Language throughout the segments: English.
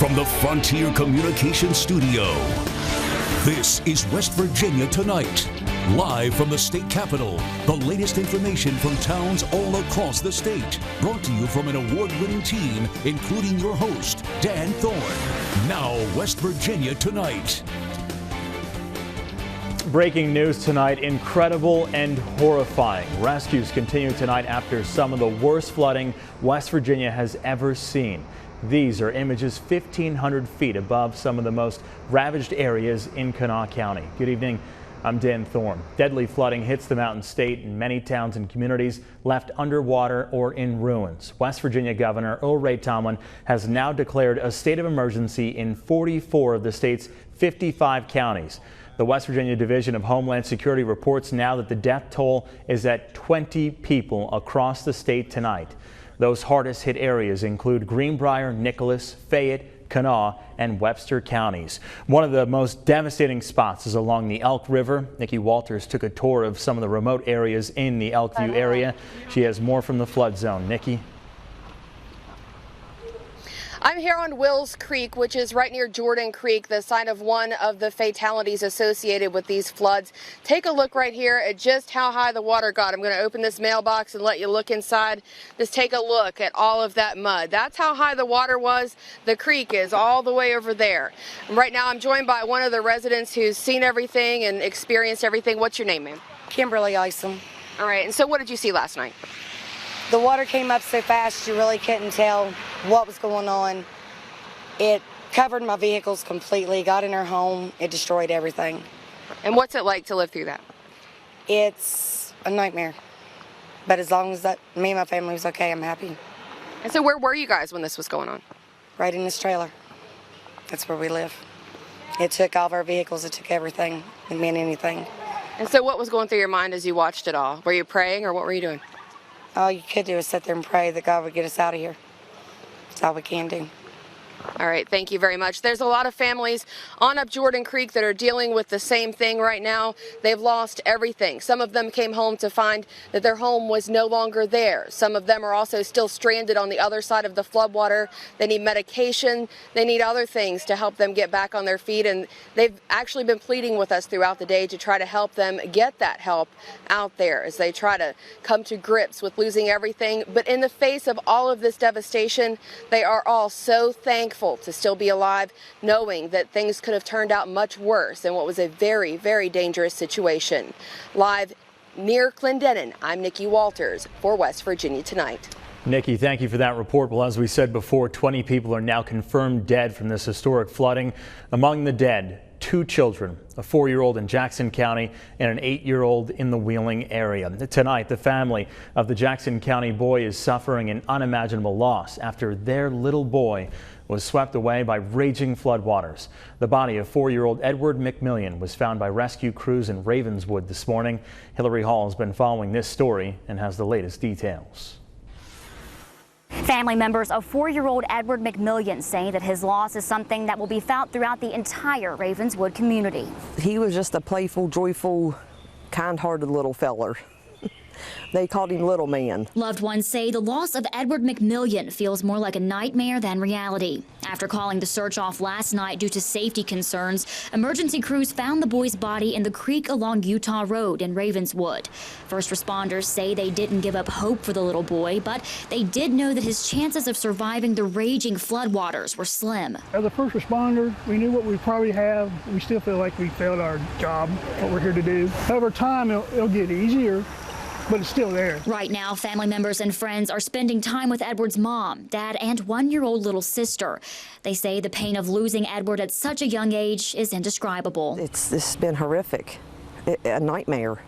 From the Frontier Communications Studio, this is West Virginia Tonight. Live from the state capitol, the latest information from towns all across the state. Brought to you from an award-winning team, including your host, Dan Thorn. Now, West Virginia Tonight. Breaking news tonight, incredible and horrifying. Rescues continue tonight after some of the worst flooding West Virginia has ever seen. These are images 1,500 feet above some of the most ravaged areas in Kanawha County. Good evening. I'm Dan Thorn. Deadly flooding hits the Mountain State and many towns and communities left underwater or in ruins. West Virginia Governor Earl Ray Tomblin has now declared a state of emergency in 44 of the state's 55 counties. The West Virginia Division of Homeland Security reports now that the death toll is at 20 people across the state tonight. Those hardest hit areas include Greenbrier, Nicholas, Fayette, Kanawha, and Webster counties. One of the most devastating spots is along the Elk River. Nikki Walters took a tour of some of the remote areas in the Elkview area. She has more from the flood zone. Nikki. I'm here on Wills Creek, which is right near Jordan Creek, the site of one of the fatalities associated with these floods. Take a look right here at just how high the water got. I'm going to open this mailbox and let you look inside. Just take a look at all of that mud. That's how high the water was. The creek is all the way over there. Right now I'm joined by one of the residents who's seen everything and experienced everything. What's your name, ma'am? Kimberly Isom. All right, and so what did you see last night? The water came up so fast you really couldn't tell what was going on. It covered my vehicles completely, got in our home, it destroyed everything. And what's it like to live through that? It's a nightmare. But as long as me and my family was okay, I'm happy. And so where were you guys when this was going on? Right in this trailer. That's where we live. It took all of our vehicles, it took everything. It meant anything. And so what was going through your mind as you watched it all? Were you praying or what were you doing? All you could do is sit there and pray that God would get us out of here. That's all we can do. All right, thank you very much. There's a lot of families on up Jordan Creek that are dealing with the same thing right now. They've lost everything. Some of them came home to find that their home was no longer there. Some of them are also still stranded on the other side of the floodwater. They need medication. They need other things to help them get back on their feet. And they've actually been pleading with us throughout the day to try to help them get that help out there as they try to come to grips with losing everything. But in the face of all of this devastation, they are all so thankful to still be alive, knowing that things could have turned out much worse in what was a very, very dangerous situation. Live near Clendenin, I'm Nikki Walters for West Virginia Tonight. Nikki, thank you for that report. Well, as we said before, 20 people are now confirmed dead from this historic flooding. Among the dead, 2 children, a 4-year-old in Jackson County and an 8-year-old in the Wheeling area. Tonight, the family of the Jackson County boy is suffering an unimaginable loss after their little boy was swept away by raging floodwaters. The body of 4-year-old Edward McMillian was found by rescue crews in Ravenswood this morning. Hillary Hall has been following this story and has the latest details. Family members of 4-year-old Edward McMillian say that his loss is something that will be felt throughout the entire Ravenswood community. He was just a playful, joyful, kind-hearted little feller. They called him Little Man. Loved ones say the loss of Edward McMillian feels more like a nightmare than reality. After calling the search off last night due to safety concerns, emergency crews found the boy's body in the creek along Utah Road in Ravenswood. First responders say they didn't give up hope for the little boy, but they did know that his chances of surviving the raging floodwaters were slim. As a first responder, we knew what we probably have. We still feel like we failed our job, what we're here to do. Over time, it'll get easier, but it's still there. Right now, family members and friends are spending time with Edward's mom, dad, and 1-year-old little sister. They say the pain of losing Edward at such a young age is indescribable. It's been horrific, a nightmare.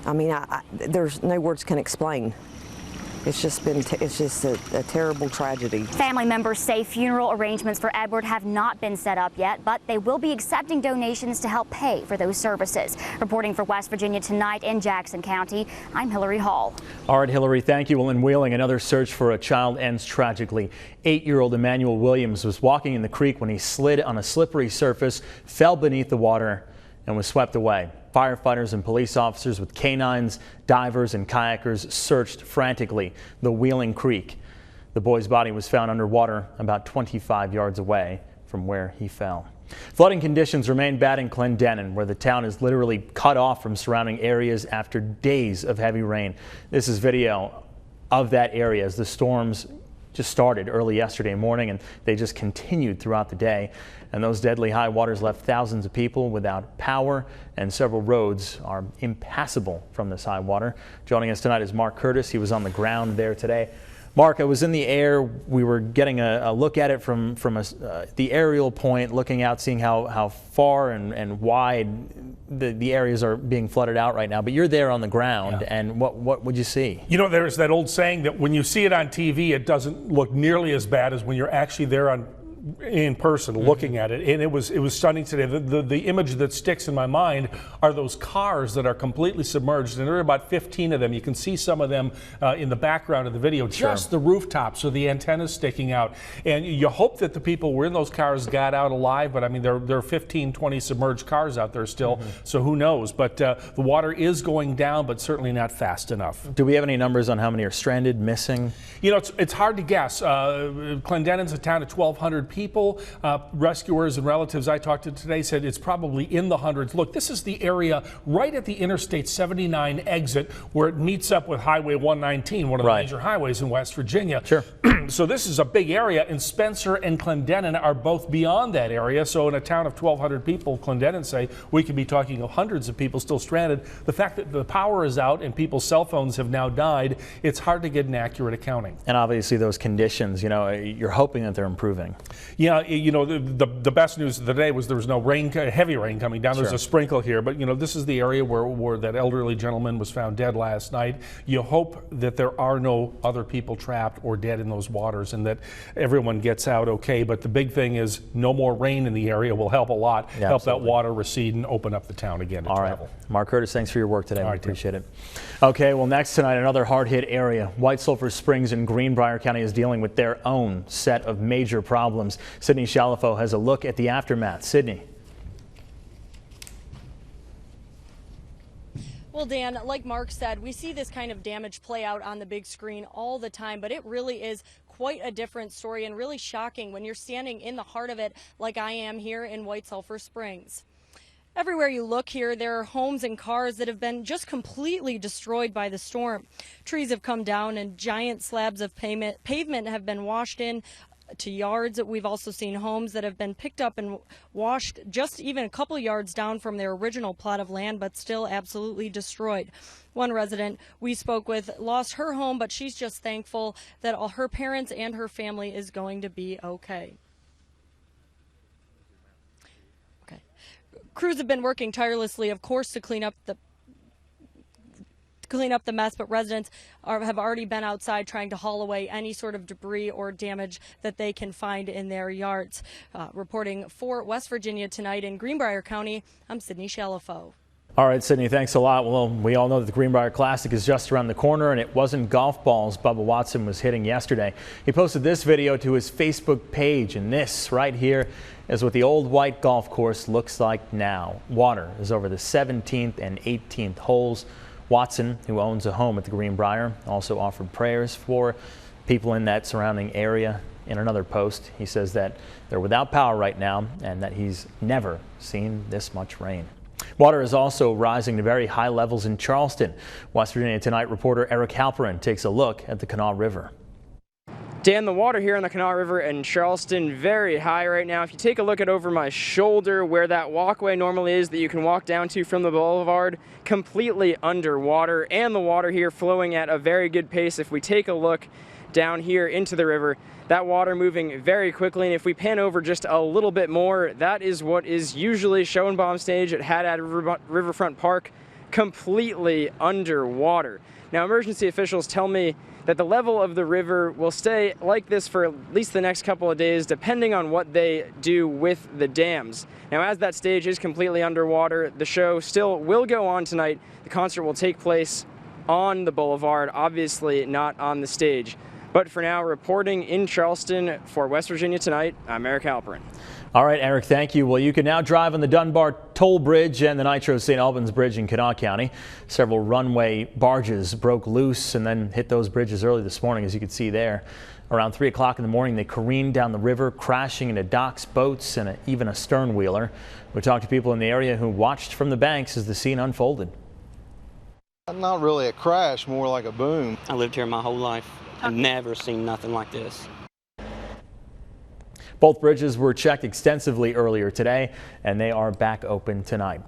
I mean, there's no words can explain. It's just a terrible tragedy. Family members say funeral arrangements for Edward have not been set up yet, but they will be accepting donations to help pay for those services. Reporting for West Virginia Tonight in Jackson County, I'm Hillary Hall. All right, Hillary, thank you. Well, in Wheeling, another search for a child ends tragically. 8-year-old Emmanuel Williams was walking in the creek when he slid on a slippery surface, fell beneath the water, and was swept away. Firefighters and police officers with canines, divers, and kayakers searched frantically the Wheeling Creek. The boy's body was found underwater about 25 yards away from where he fell. Flooding conditions remain bad in Clendenin, where the town is literally cut off from surrounding areas after days of heavy rain. This is video of that area as the storms just started early yesterday morning, and they just continued throughout the day. And those deadly high waters left thousands of people without power, and several roads are impassable from this high water. Joining us tonight is Mark Curtis. He was on the ground there today. Mark, I was in the air. We were getting a look at it from the aerial point, looking out, seeing how far and wide the areas are being flooded out right now. But you're there on the ground, and what would you see? You know, there's that old saying that when you see it on TV, it doesn't look nearly as bad as when you're actually there in person looking at it, and it was stunning today. The image that sticks in my mind are those cars that are completely submerged, and there are about 15 of them. You can see some of them in the background of the video, just the rooftops or the antennas sticking out. And you hope that the people who were in those cars got out alive, but I mean, there are 15, 20 submerged cars out there still, so who knows? But the water is going down, but certainly not fast enough. Do we have any numbers on how many are stranded, missing? You know, it's hard to guess. Clendenin's a town of 1,200 people. Rescuers and relatives I talked to today said it's probably in the hundreds. Look, this is the area right at the Interstate 79 exit where it meets up with Highway 119, one of the major highways in West Virginia. Sure. So this is a big area, and Spencer and Clendenin are both beyond that area. So in a town of 1,200 people, Clendenin say we could be talking of hundreds of people still stranded. The fact that the power is out and people's cell phones have now died, it's hard to get an accurate accounting. And obviously those conditions, you know, you're hoping that they're improving. Yeah, you know, the best news of the day was there was no rain, heavy rain coming down. There's a sprinkle here, but you know, this is the area where that elderly gentleman was found dead last night. You hope that there are no other people trapped or dead in those waters and that everyone gets out okay. But the big thing is no more rain in the area will help a lot, help that water recede and open up the town again to travel. Mark Curtis, thanks for your work today. We appreciate it. Okay, well, next tonight, another hard-hit area. White Sulphur Springs in Greenbrier County is dealing with their own set of major problems. Sydney Shalafo has a look at the aftermath. Sydney. Well, Dan, like Mark said, we see this kind of damage play out on the big screen all the time, but it really is quite a different story and really shocking when you're standing in the heart of it like I am here in White Sulphur Springs. Everywhere you look here, there are homes and cars that have been just completely destroyed by the storm. Trees have come down and giant slabs of pavement have been washed in to yards. We've also seen homes that have been picked up and washed just even a couple yards down from their original plot of land, but still absolutely destroyed. One resident we spoke with lost her home, but she's just thankful that all her parents and her family is going to be okay. Crews have been working tirelessly, of course, to clean up the mess, but residents have already been outside trying to haul away any sort of debris or damage that they can find in their yards. Reporting for West Virginia tonight in Greenbrier County, I'm Sydney Shalafo. All right, Sydney, thanks a lot. Well, we all know that the Greenbrier Classic is just around the corner, and it wasn't golf balls Bubba Watson was hitting yesterday. He posted this video to his Facebook page, and this right here is what the old white golf course looks like now. Water is over the 17th and 18th holes. Watson, who owns a home at the Greenbrier, also offered prayers for people in that surrounding area. In another post, he says that they're without power right now and that he's never seen this much rain. Water is also rising to very high levels in Charleston. West Virginia Tonight reporter Eric Halperin takes a look at the Kanawha River. Dan, the water here on the Kanawha River in Charleston, very high right now. If you take a look at over my shoulder where that walkway normally is that you can walk down to from the boulevard, completely underwater, and the water here flowing at a very good pace. If we take a look down here into the river, that water moving very quickly, and if we pan over just a little bit more, that is what is usually Schoenbaum Stage at Haddad Riverfront Park, completely underwater. Now, emergency officials tell me that the level of the river will stay like this for at least the next couple of days, depending on what they do with the dams. Now, as that stage is completely underwater, the show still will go on tonight. The concert will take place on the boulevard, obviously not on the stage. But for now, reporting in Charleston for West Virginia Tonight, I'm Eric Halperin. All right, Eric, thank you. Well, you can now drive on the Dunbar Toll Bridge and the Nitro St. Albans Bridge in Kanawha County. Several runway barges broke loose and then hit those bridges early this morning, as you can see there. Around 3 o'clock in the morning, they careened down the river, crashing into docks, boats, and even a stern wheeler. We talked to people in the area who watched from the banks as the scene unfolded. Not really a crash, more like a boom. I lived here my whole life. I've never seen nothing like this. Both bridges were checked extensively earlier today, and they are back open tonight.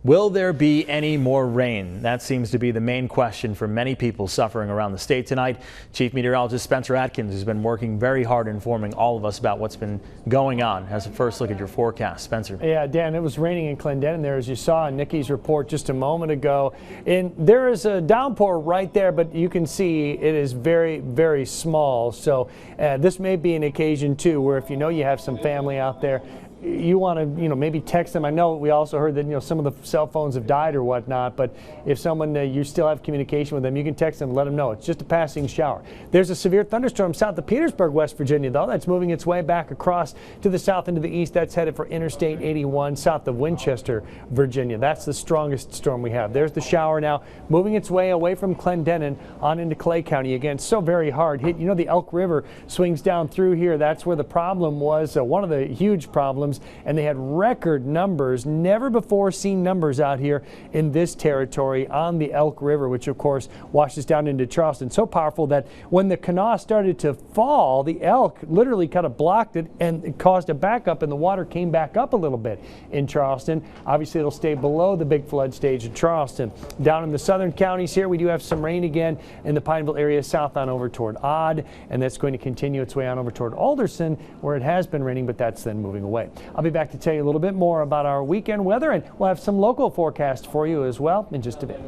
Will there be any more rain? That seems to be the main question for many people suffering around the state tonight. Chief Meteorologist Spencer Atkins has been working very hard informing all of us about what's been going on. Has a first look at your forecast. Spencer. Yeah, Dan, it was raining in Clendenin there, as you saw in Nikki's report just a moment ago. And there is a downpour right there, but you can see it is very, very small. So this may be an occasion, too, where if you know you have some family out there, you want to, maybe text them. I know we also heard that, some of the cell phones have died or whatnot, but if someone, you still have communication with them, you can text them and let them know. It's just a passing shower. There's a severe thunderstorm south of Petersburg, West Virginia, though. That's moving its way back across to the south and to the east. That's headed for Interstate 81 south of Winchester, Virginia. That's the strongest storm we have. There's the shower now, moving its way away from Clendenin on into Clay County. Again, so very hard hit. The Elk River swings down through here. That's where the problem was, one of the huge problems. And they had record numbers, never before seen numbers out here in this territory on the Elk River, which of course washes down into Charleston. So powerful that when the Kanawha started to fall, the elk literally kind of blocked it and it caused a backup, and the water came back up a little bit in Charleston. Obviously, it'll stay below the big flood stage in Charleston. Down in the southern counties here, we do have some rain again in the Pineville area, south on over toward Odd, and that's going to continue its way on over toward Alderson, where it has been raining, but that's then moving away. I'll be back to tell you a little bit more about our weekend weather, and we'll have some local forecasts for you as well in just a bit.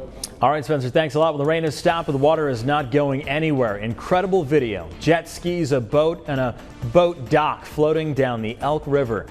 All right, Spencer, thanks a lot. Well, the rain has stopped, but the water is not going anywhere. Incredible video. Jet skis, a boat, and a boat dock floating down the Elk River.